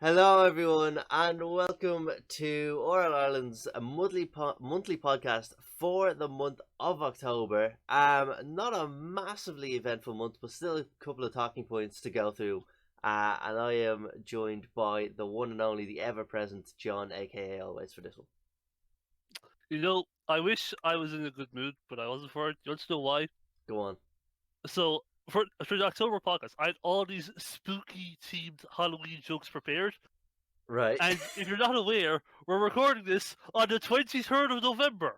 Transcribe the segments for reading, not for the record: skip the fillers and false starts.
Hello, everyone, and welcome to Oral Ireland's monthly podcast for the month of October. Not a massively eventful month, but still a couple of talking points to go through. And I am joined by the one and only, the ever-present John, aka Always, for this one. I wish I was in a good mood, but I wasn't for it. You want to know why? Go on. So for the October podcast, I had all these spooky themed Halloween jokes prepared. Right. And if you're not aware, we're recording this on the 23rd of November.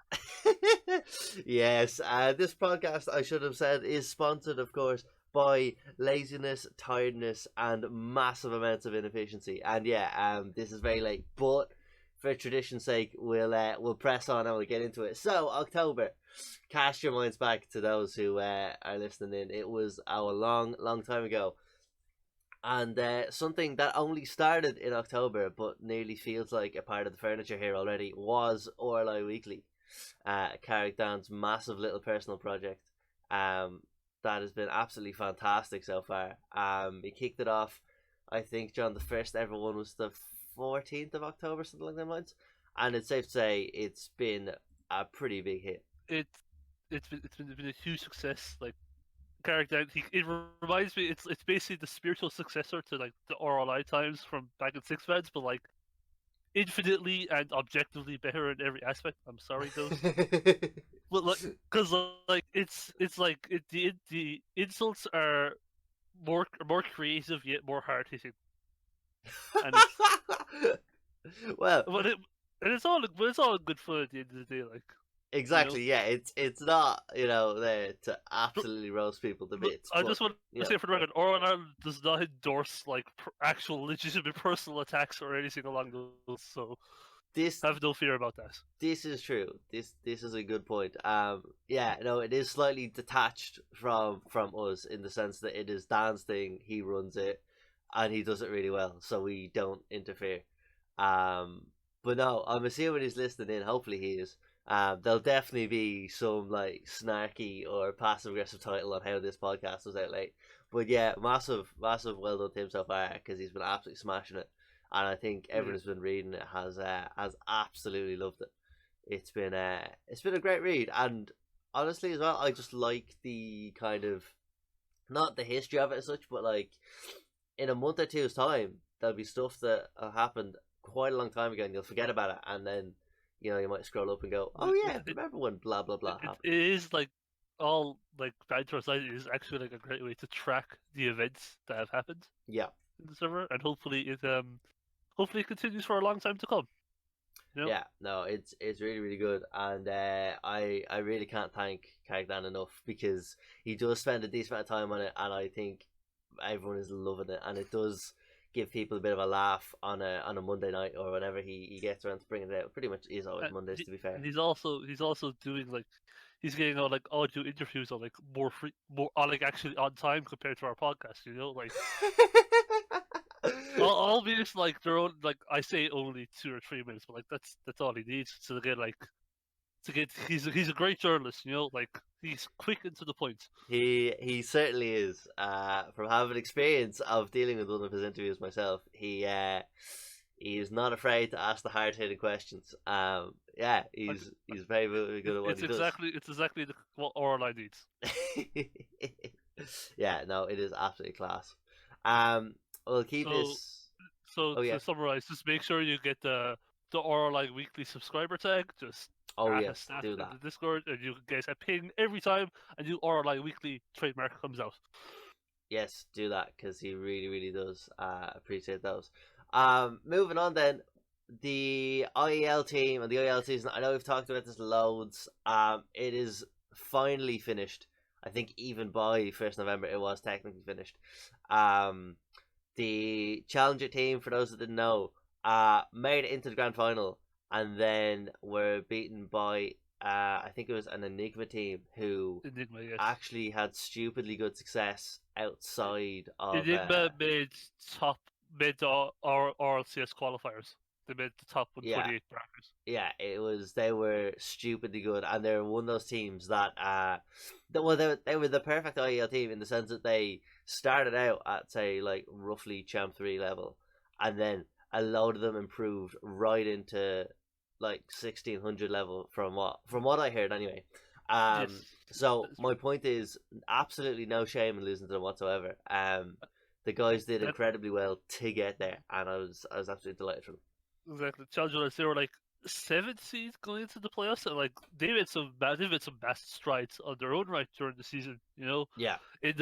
Yes, this podcast, I should have said, is sponsored, of course, by laziness, tiredness, and massive amounts of inefficiency. And yeah, this is very late, but for tradition's sake, we'll press on and we'll get into it. So October, cast your minds back to those who are listening in. It was a long time ago, and something that only started in October but nearly feels like a part of the furniture here already was RLI Weekly, Carrick Down's massive little personal project. That has been absolutely fantastic so far. We kicked it off, I think, John, the first ever one was the 14th of October, something like that lines. And it's safe to say it's been a pretty big hit. It it's been a huge success. Like character, it reminds me. It's basically the spiritual successor to like the RLI times from back in Six Feds, but like infinitely and objectively better in every aspect. I'm sorry, Ghost. But like, because like it's like the insults are more creative yet more hard hitting, and it's Well, but it and it's all good fun at the end of the day. Like you know, exactly, yeah. It's not, there to but, absolutely roast people to but bits, I but just want you to know, say for the record, Oran Ireland does not endorse like actual legitimate personal attacks or anything along those. So this have no fear about that. this is true. This is a good point. Yeah, no, it is slightly detached from us in the sense that it is Dan's thing. He runs it, and he does it really well, so we don't interfere. But no, I'm assuming he's listening in. Hopefully, he is. There'll definitely be some like snarky or passive aggressive title on how this podcast was out late. But yeah, massive well done to him so far because he's been absolutely smashing it, and I think everyone Yeah. who's been reading it has absolutely loved it. It's been a great read, and honestly as well, I just like the kind of, not the history of it as such, but like in a month or two's time, there'll be stuff that happened quite a long time ago, and you'll forget about it, and then you might scroll up and go, "Oh It, yeah, it, remember when blah blah blah it happened." is like all like banter aside, it is actually like a great way to track the events that have happened Yeah, in the server, and hopefully it continues for a long time to come. You know, yeah, no, it's really good, and I really can't thank Cagdan enough because he does spend a decent amount of time on it, and I think everyone is loving it, and it does give people a bit of a laugh on a Monday night or whenever he gets around to bringing it out. Pretty much is always and, Mondays, to be fair. and he's also doing like he's getting all like audio interviews on like more on like actually on time compared to our podcast. You know, like albeit like they're on like I say only 2 or 3 minutes, but like that's all he needs to get he's a great journalist, you know, like he's quick and to the point. He certainly is. From having experience of dealing with one of his interviews myself, he is not afraid to ask the hard hitting questions. Yeah, Like he's very good at what it's he does. exactly what RLI needs. Yeah, no, it is absolutely class. Um, we'll keep So this. so Oh yeah, to summarize, just make sure you get the RLI weekly subscriber tag. Just oh add a yes, stat do in that. the Discord, and you get a ping every time a new RLI weekly trademark comes out. Yes, do that because he really does appreciate those. Moving on then, the IEL team and the IEL season. I know we've talked about this loads. It is finally finished. I think even by 1st November it was technically finished. Um, the challenger team, for those that didn't know, made it into the grand final and then were beaten by I think it was an Enigma team who Enigma, yes. actually had stupidly good success outside of Enigma made the RLCS qualifiers. They made the top yeah, 128 brackets. yeah, it was, they were stupidly good, and they were one of those teams that they were the perfect IEL team in the sense that they started out at, say, like roughly champ 3 level, and then a load of them improved right into like 1600 level from what I heard anyway. Yes, So that's my right. point is absolutely no shame in losing to them whatsoever. The guys did That incredibly well to get there, and I was absolutely delighted for them. exactly. Challenger, they were like seventh seed going into the playoffs, and like they made some massive strides on their own right during the season. You know, Yeah, in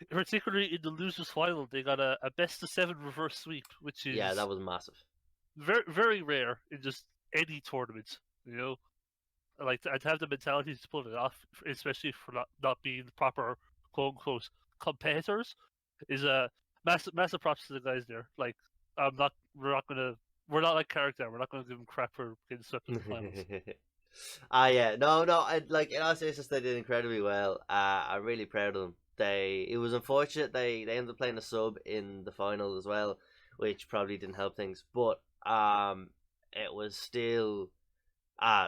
particularly in the losers final, they got a best of seven reverse sweep, which yeah, that is was massive. very rare in just any tournament. You know, like to have the mentality to pull it off, especially for not being the proper quote unquote competitors, is a massive props to the guys there. Like we're not like character. We're not gonna give them crap for getting swept in the finals. Yeah, no, like in all seriousness, they did incredibly well. I'm really proud of them. It was unfortunate they ended up playing a sub in the final as well, which probably didn't help things. But it was still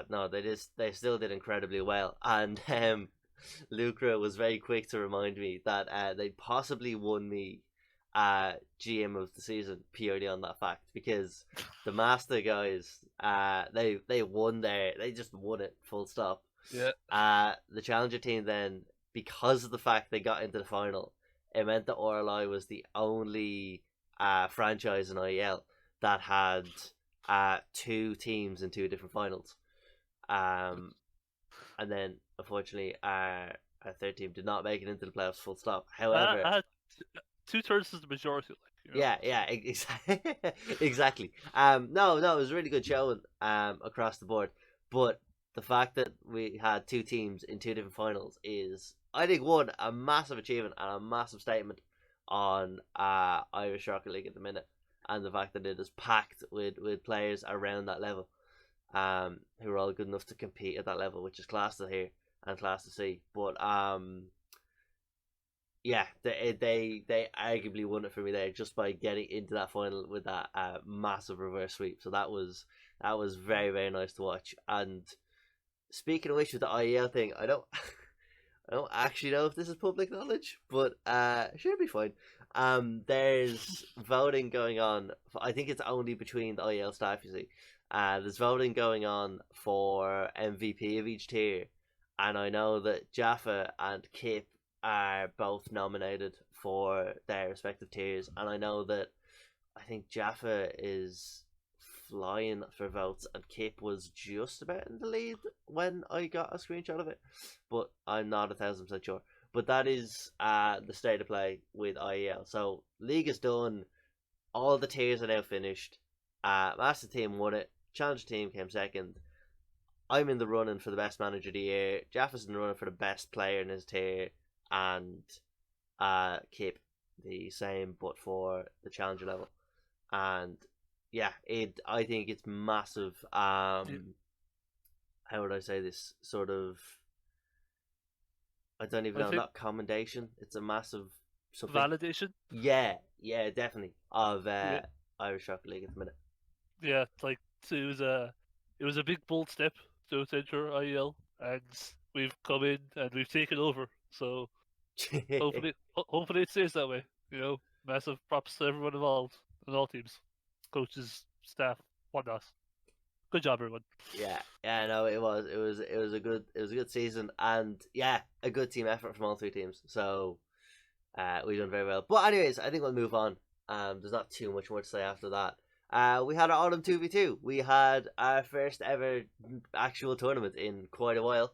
no, they still did incredibly well. And Lucra was very quick to remind me that they possibly won me GM of the season purely on that fact, because the Master guys they won they just won it full stop. Yeah. The Challenger team then, because of the fact they got into the final, it meant that RLI was the only franchise in IEL that had two teams in two different finals. Um, and then unfortunately our third team did not make it into the playoffs full stop. However, I had two-thirds is the majority, like yeah, exactly. Exactly. No, it was a really good showing across the board. But the fact that we had two teams in two different finals is, I think, one, a massive achievement and a massive statement on Irish Rocket League at the minute, and the fact that it is packed with players around that level, who are all good enough to compete at that level, which is class to hear and class to see. But yeah, they arguably won it for me there just by getting into that final with that massive reverse sweep. So that was very nice to watch. And speaking of which, with the IEL thing, I don't I don't actually know if this is public knowledge, but it should be fine. There's voting going on. I think it's only between the IEL staff. You see, there's voting going on for MVP of each tier, and I know that Jaffa and Kip are both nominated for their respective tiers, and I know that I think Jaffa is flying for votes, and Kip was just about in the lead when I got a screenshot of it, but I'm not 1,000% sure. But that is the state of play with IEL. So league is done. All the tiers are now finished. Master team won it. Challenger team came second. I'm in the running for the best manager of the year. Jaffa's in the running for the best player in his tier, and Kip the same, but for the challenger level. And yeah, I think it's massive. yeah. How would I say this? Sort of, I don't even I know. think Not commendation. It's a massive something. validation. Yeah, definitely of Yeah, Irish Rocket League at the minute. yeah. Like so it was a big bold step to enter IEL, and we've come in and we've taken over. So hopefully it stays that way. You know, massive props to everyone involved and all teams, coaches, staff, whatnot. Good job, everyone. yeah, no, it was a good season, and yeah, a good team effort from all three teams. So we've done very well. But anyways, I think we'll move on. There's not too much more to say after that. We had our autumn 2v2. We had our first ever actual tournament in quite a while.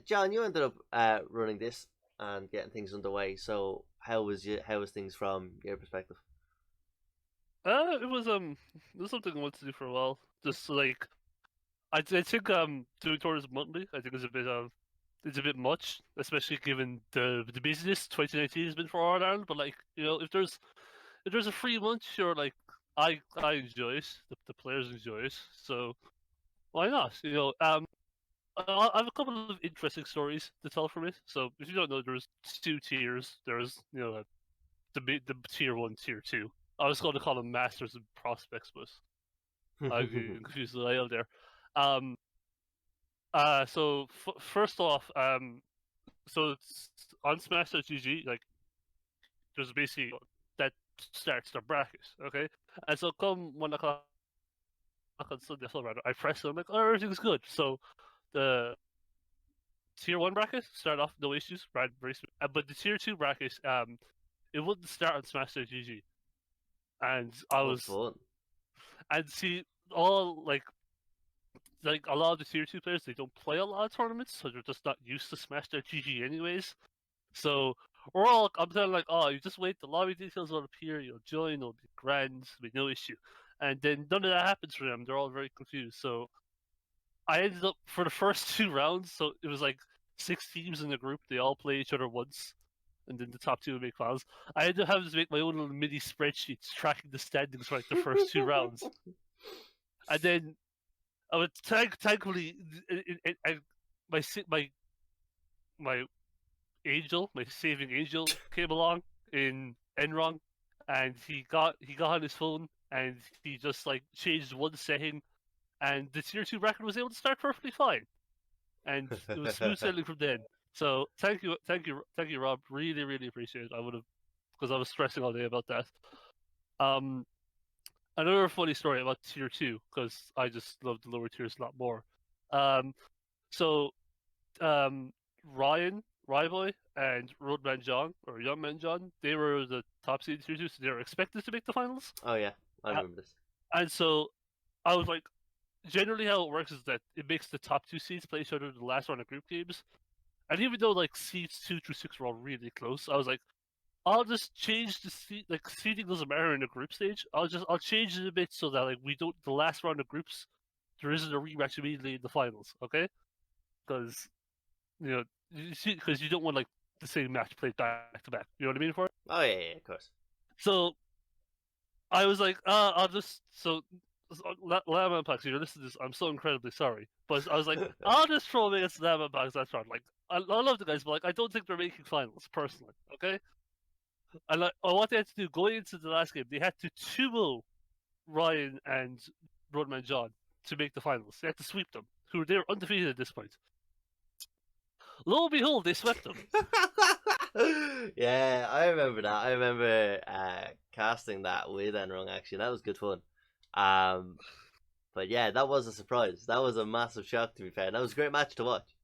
John, you ended up running this and getting things underway. So how was things from your perspective? It was something I wanted to do for a while. Just like I think doing tours monthly, I think is a bit it's a bit much, especially given the business 2019 has been for Ireland. But like you know, if there's a free month, sure, like I enjoy it, the players enjoy it, so why not? You know, I have a couple of interesting stories to tell from it. So if you don't know, there's two tiers. There's you know the tier one, tier two. I was going to call them masters and prospects, but I get confused with IL there. Um, so first off, so it's on Smash.gg, like there's basically that starts their bracket. Okay, and so come 1 o'clock on Sunday, I press it. I'm like, oh, everything's good. So the tier 1 bracket start off no issues, right? Very smooth. But the tier 2 bracket, it wouldn't start on Smash GG, and I Oh, was fun. and see all like a lot of the tier 2 players, they don't play a lot of tournaments, so they're just not used to Smash GG anyways. So I'm telling like, oh, you just wait, the lobby details will appear, you'll join, it'll be grand, it'll be no issue. And then none of that happens for them. They're all very confused. So I ended up for the first 2 rounds. So it was like 6 teams in the group. They all play each other once, and then the top 2 would make finals. I ended up having to make my own little mini spreadsheets tracking the standings for like the first 2 rounds, and then I would thankfully my my my angel, my saving angel, came along in Enron, and he got on his phone and he just like changed one setting, and the tier 2 bracket was able to start perfectly fine, and it was smooth sailing from then. So thank you, Rob. Really, really appreciate it. I would have, because I was stressing all day about that. Um, Another funny story about tier 2, because I just love the lower tiers a lot more. Um, so um, Ryan, Ryboy, and Roadman John, or Youngman John, they were the top seed tier 2, so they were expected to make the finals. Oh yeah, I Uh, remember this. and so I was like, generally how it works is that it makes the top 2 seeds play each other in the last round of group games. And even though like seeds 2 through 6 were all really close, I was like, I'll just change the seed. Like seeding doesn't matter in the group stage. I'll change it a bit so that like we don't the last round of groups there isn't a rematch immediately in the finals. Okay, because you know because you don't want like the same match played back to back. You know what I mean? For it. Oh yeah, of course. So I was like, I'll just Llama Pax, you're listening to this. I'm so incredibly sorry, but I was like, I'll just throw them against Llama Pax. That's right. Like, I love the guys, but like, I don't think they're making finals personally. Okay, and like, what they had to do going into the last game, they had to 2-0 Ryan and Roadman John to make the finals. They had to sweep them, they were undefeated at this point. Lo and behold, they swept them. Yeah, I remember that. I remember casting that with Enrung actually. That was good fun. But yeah, that was a surprise. That was a massive shock to be fair. That was a great match to watch.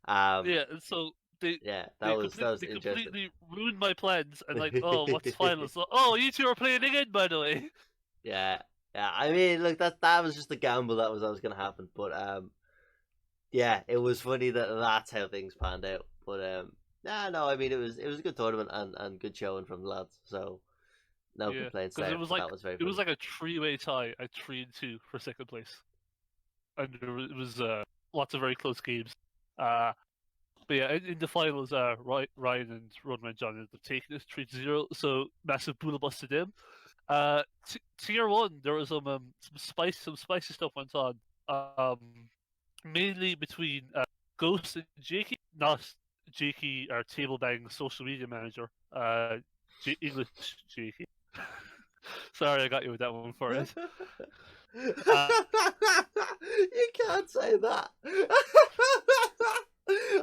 Yeah, and so Yeah, they that was they interesting. completely ruined my plans. And like, oh, what's finals? Oh, you two are playing again, by the way. Yeah, yeah. I mean, look, that was just a gamble that was going to happen. But yeah, it was funny that that's how things panned out. But nah, no, I mean, it was a good tournament and good showing from the lads. So no Yeah, complaints because there. But that was very it was funny. like a 3-way tie at 3-2 for second place, and it was lots of very close games. But yeah, in the finals, Ryan and Rodman John ended up taking this 3-0, so massive boola bust to them. Tier 1, there was some spicy stuff went on. Mainly between Ghost and Jakey, not Jakey, our table bang social media manager. English Jakey. Sorry, I got you with that one for it. Uh, You can't say that.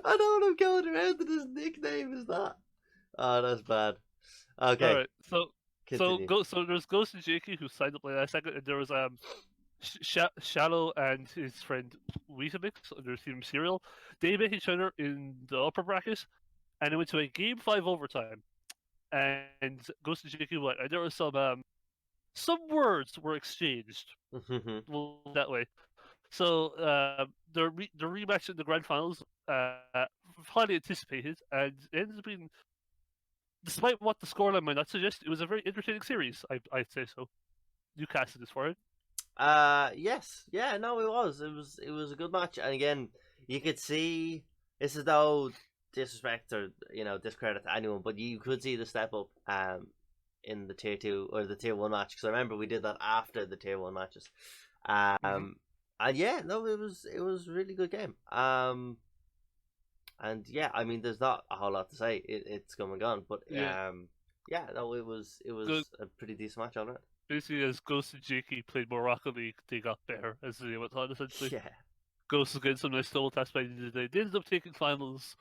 I know what I'm going around and his nickname is that. Oh, that's bad. all Okay, right, so continue. there's Ghost and Jakey who signed up last second, and there was Shallow and his friend Weetabix under Team Serial. They met each other in the upper bracket, and it went to a game 5 overtime. And Ghost and Jakey won, and there was some words were exchanged that way. So the rematch in the grand finals, highly anticipated, and it ended up being, despite what the scoreline might not suggest, it was a very entertaining series. I'd say so. You casted this for it. Yes, yeah, no, it was a good match, and again, you could see this is no disrespect or discredit to anyone, but you could see the step up in the tier 2 or the tier 1 match, because I remember we did that after the tier 1 matches. Mm-hmm. And yeah, no, it was a really good game. And yeah, I mean, there's not a whole lot to say. It's come and gone, but Yeah. yeah, no, it was Good. a pretty decent match, all right. Basically, as Ghost and Jakey played more Rocket League, they got better as the day went on. Essentially, Yeah. Ghost was getting some nice double taps by the end of the day. They ended up taking finals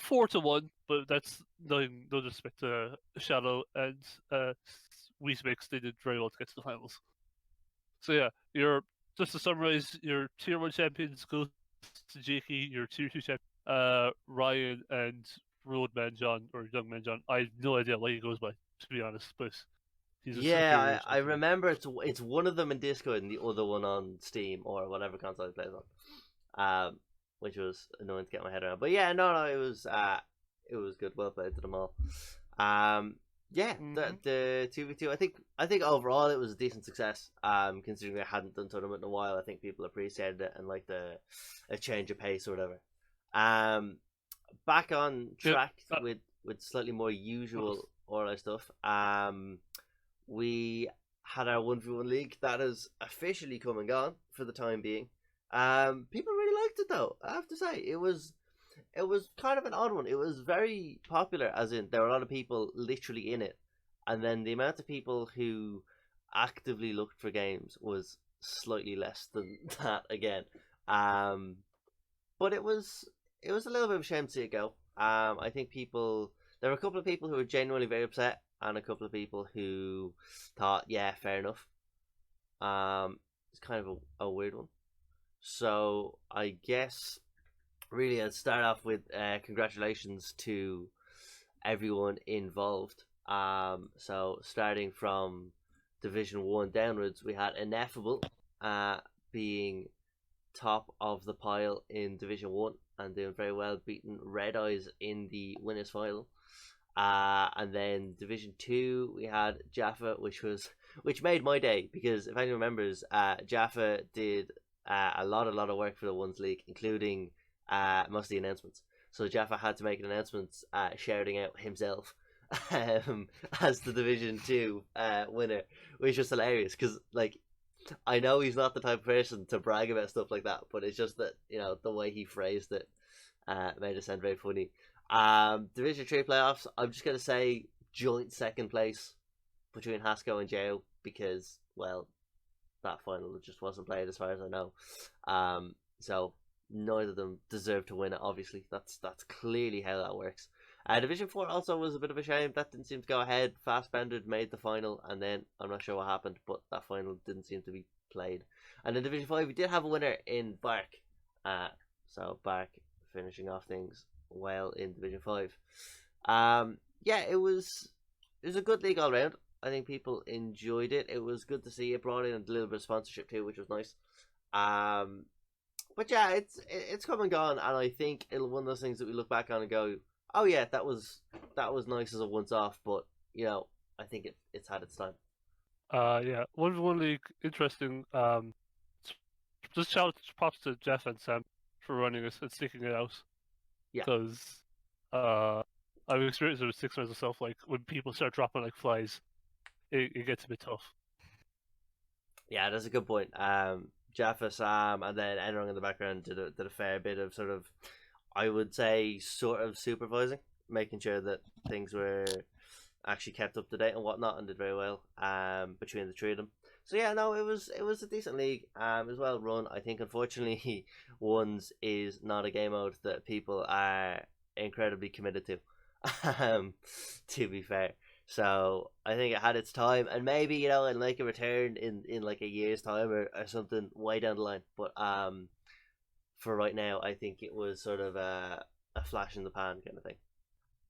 4-1, but that's no disrespect to Shadow and Weezmix. They did very well to get to the finals. So yeah, your just to summarize, your tier 1 champions go to Jakey, your tier 2 champion Ryan and Roadman John or Youngman John. I have no idea what he goes by, to be honest, but he's a superior Yeah, I champion. remember it's one of them in Discord and the other one on Steam or whatever console he plays on. Which was annoying to get my head around. But yeah, no, it was good. Well played to them all. Yeah, the 2v2. I think overall it was a decent success. Considering I hadn't done tournament in a while, I think people appreciated it and like a change of pace or whatever. Back on track with slightly more usual RLI stuff. We had our 1v1 league that has officially come and gone for the time being. People really liked it though. I have to say it was kind of an odd one. It was very popular, as in there were a lot of people literally in it, and then the amount of people who actively looked for games was slightly less than that again. But it was a little bit of a shame to see it go. I think there were a couple of people who were genuinely very upset, and a couple of people who thought, yeah, fair enough. It's kind of a weird one. So I guess really I'd start off with congratulations to everyone involved. So starting from Division 1 downwards, we had Ineffable being top of the pile in Division 1 and doing very well, beating Red Eyes in the winners final. And then Division 2 we had Jaffa, which made my day, because if anyone remembers, Jaffa did a lot of work for the Ones League, including most of the announcements. So Jaffa had to make an announcement shouting out himself as the Division 2 winner, which was hilarious because, like, I know he's not the type of person to brag about stuff like that, but it's just that, you know, the way he phrased it made it sound very funny. Division 3 playoffs, I'm just going to say joint second place between Hasco and Joe, because, well, that final just wasn't played as far as I know. So neither of them deserve to win it, obviously. That's clearly how that works. Division 4 also was a bit of a shame. That didn't seem to go ahead. Fastbended made the final, and then I'm not sure what happened, but that final didn't seem to be played. And in Division 5, we did have a winner in Bark. So Bark finishing off things well in Division 5. Yeah, it was a good league all round. I think people enjoyed it. It was good to see it. Brought in a little bit of sponsorship too, which was nice. But yeah, it's come and gone, and I think it's one of those things that we look back on and go, oh yeah, that was nice as a once off, but you know, I think it's had its time. Yeah, one league interesting. Just shout props to Jeff and Sam for running this and sticking it out. Yeah, because I've experienced it with 6 rounds myself. Like when people start dropping like flies, it gets a bit tough. Yeah, that's a good point. Jaffa, Sam, and then Enrong in the background did a fair bit of sort of, I would say, sort of supervising, making sure that things were actually kept up to date and whatnot, and did very well between the three of them. So yeah, no, it was a decent league. It was well run. I think unfortunately, Ones is not a game mode that people are incredibly committed to. To be fair. So I think it had its time, and maybe, you know, it'll make a return in like a year's time or something way down the line. But for right now, I think it was sort of a flash in the pan kind of thing.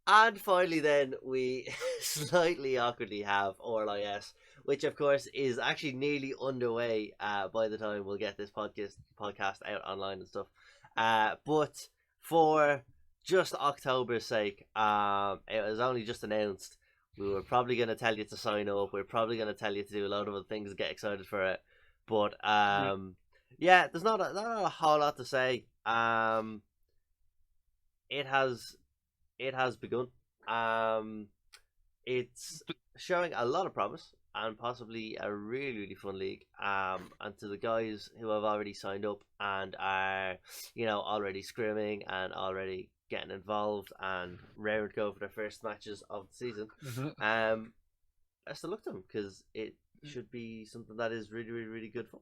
And finally, then we slightly awkwardly have RLIS, which of course is actually nearly underway by the time we'll get this podcast out online and stuff. But for just October's sake, it was only just announced. We were probably going to tell you to sign up. We are probably going to tell you to do a lot of other things and get excited for it. But yeah, there's not a whole lot to say. It has begun. It's showing a lot of promise and possibly a really fun league. And to the guys who have already signed up and are, you know, already scrimming and already getting involved and raring to go for their first matches of the season, best of luck to them, because it should be something that is really good fun.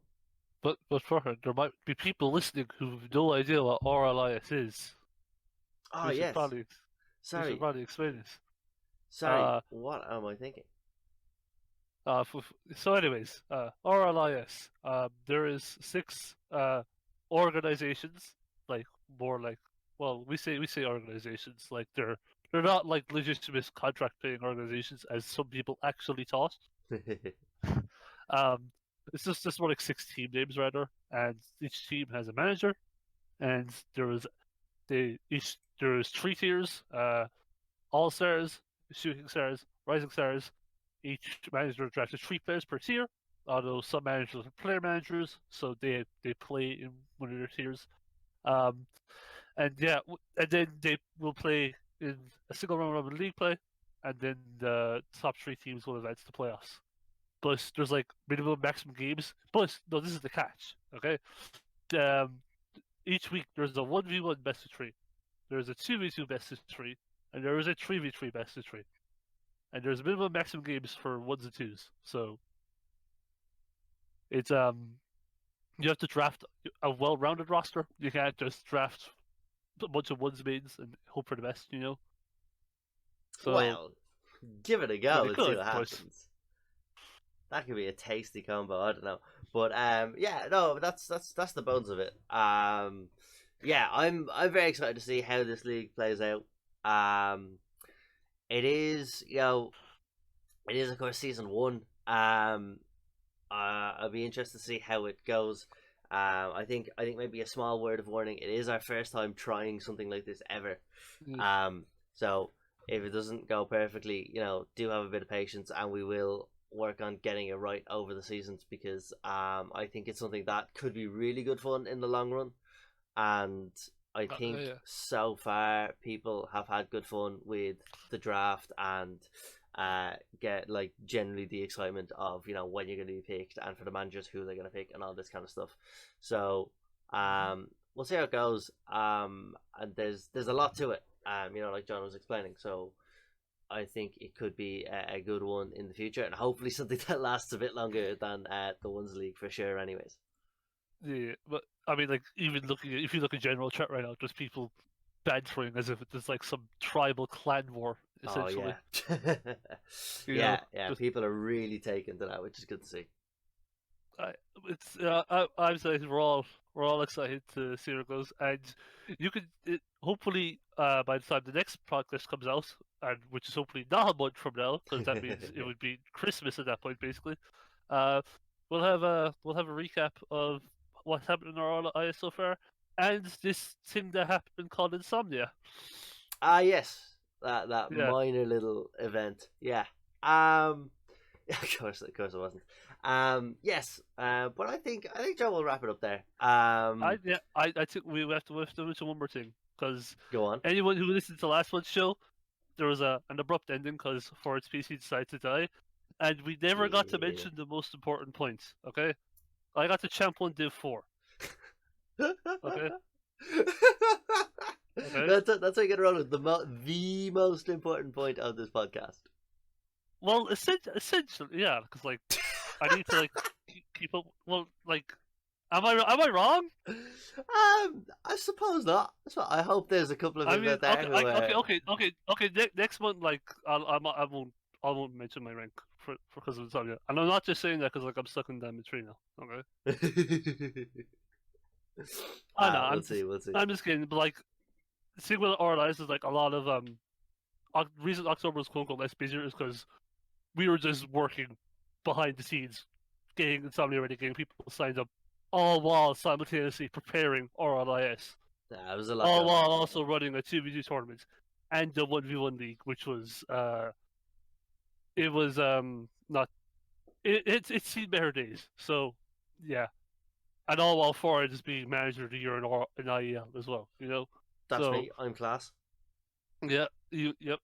But for her, there might be people listening who have no idea what RLIS is. Oh yes, You should Sorry, probably explain this. sorry. Uh, What am I thinking? so anyways, RLIS. There is six organizations, like more like, well, we say organizations like they're not like legitimate contract paying organizations as some people actually thought. Um, it's just more like six team names rather, and each team has a manager, and there is three tiers: all stars, shooting stars, rising stars. Each manager drafted three players per tier. Although some managers are player managers, so they play in one of their tiers. Um, and yeah, and then they will play in a single round robin league play, and then the top three teams will advance to playoffs. But there's like minimum maximum games. But no, this is the catch. Okay, um, each week there's a 1v1 best of three, there's a 2v2 best of three, and there is a 3v3 best of three. And there's minimum maximum games for ones and twos. So it's you have to draft a well-rounded roster. You can't just draft a bunch of ones mains and hope for the best, you know. So Well, give it a I mean, go they and see could, what but happens. That could be a tasty combo. I don't know, but yeah, no, that's the bones of it. Yeah, I'm very excited to see how this league plays out. It is, it is of course season one. I'll be interested to see how it goes. I think maybe a small word of warning. It is our first time trying something like this ever. mm, Um, so if it doesn't go perfectly, do have a bit of patience, and we will work on getting it right over the seasons, because I think it's something that could be really good fun in the long run. And I think yeah. so far people have had good fun with the draft, and get like generally the excitement of when you're going to be picked, and for the managers who they're going to pick, and all this kind of stuff. So we'll see how it goes. And there's a lot to it. Like John was explaining. So I think it could be a good one in the future, and hopefully something that lasts a bit longer than the Ones League for sure. Anyways. Yeah, but I mean, like even looking at if you look at general chat right now, there's people bantering as if it's like some tribal clan war, Oh essentially. yeah, You know, yeah. just People are really taken to that, which is good to see. I, it's I'm excited. We're all excited to see where it goes, and you could hopefully by the time the next podcast comes out, and which is hopefully not a month from now, because that means it would be Christmas at that point, basically. Uh, we'll have a recap of what's happened in our RLI so far, and this thing that happened called Insomnia. Yes, that Yeah, minor little event. Yeah. Um. Of course, it wasn't. Yes. But I think Joe will wrap it up there. I think we have to mention one more thing, because Go on. anyone who listened to last month's show, there was an abrupt ending because Ford's PC decided to die, and we never got to Yeah. mention the most important point. Okay, I got to champ 1 Div 4. Okay, okay. That's how you get around with the most important point of this podcast. Well, essentially, yeah, because like I need to like keep up. Well, like, am I wrong? I suppose not. So I hope there's a couple of I people mean, out there okay, who okay. Next month, like, I won't mention my rank for because of Insomnia, and I'm not just saying that because like I'm stuck in Diamond 3 now. Okay, I know. We'll see. We'll see. I'm just kidding. But like, seeing with RLIs is like a lot of reason October was quote unquote less busier is because we were just working behind the scenes, getting Insomnia ready, getting people signed up, all while simultaneously preparing RLIS, There was a lot all going on. while also running a 2v2 tournament and the 1v1 league, which was it was not it's seen better days. So yeah, and all while Ford is being manager of the year in IEL as well. You know, That's so me. I'm class. yeah, yep, yep.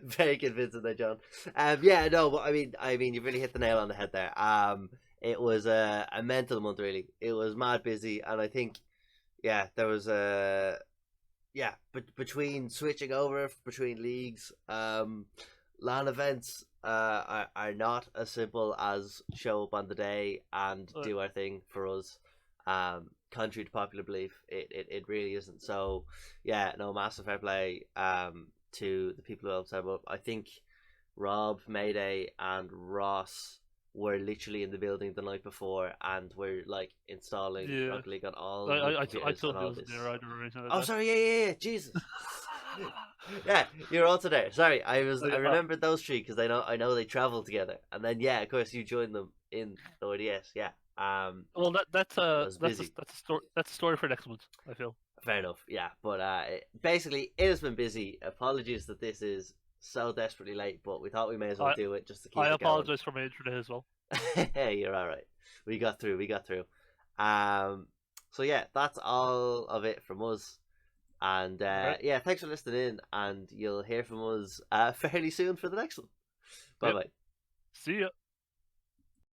Very convincing there, John. Yeah, no, but I mean, you really hit the nail on the head there. It was a mental month, really. It was mad busy, and I think, yeah, there was yeah, but between switching over between leagues, LAN events are not as simple as show up on the day and Uh, do our thing for us. contrary to popular belief. It really isn't. So yeah, no, massive fair play to the people who helped set up. I think Rob, Mayday, and Ross were literally in the building the night before, and were like installing Yeah. Rocket League on all the I computers and told you I all wasn't this. there either or anything like Oh, that. sorry, yeah, Jesus. Yeah, you're also there. Sorry, I remembered those three because I know they traveled together, and then yeah, of course you joined them in the ODS. Yeah, well, that's I a was busy. that's a story for next month. I feel. Fair enough. Yeah, but basically it has been busy. Apologies that this is so desperately late, but we thought we may as well I do it just to keep I it going. apologize for my internet as well. Hey, you're all right. We got through. We got through. Um, so yeah, that's all of it from us. And Right. yeah, thanks for listening in, and you'll hear from us fairly soon for the next one. Bye Yep. bye. See ya.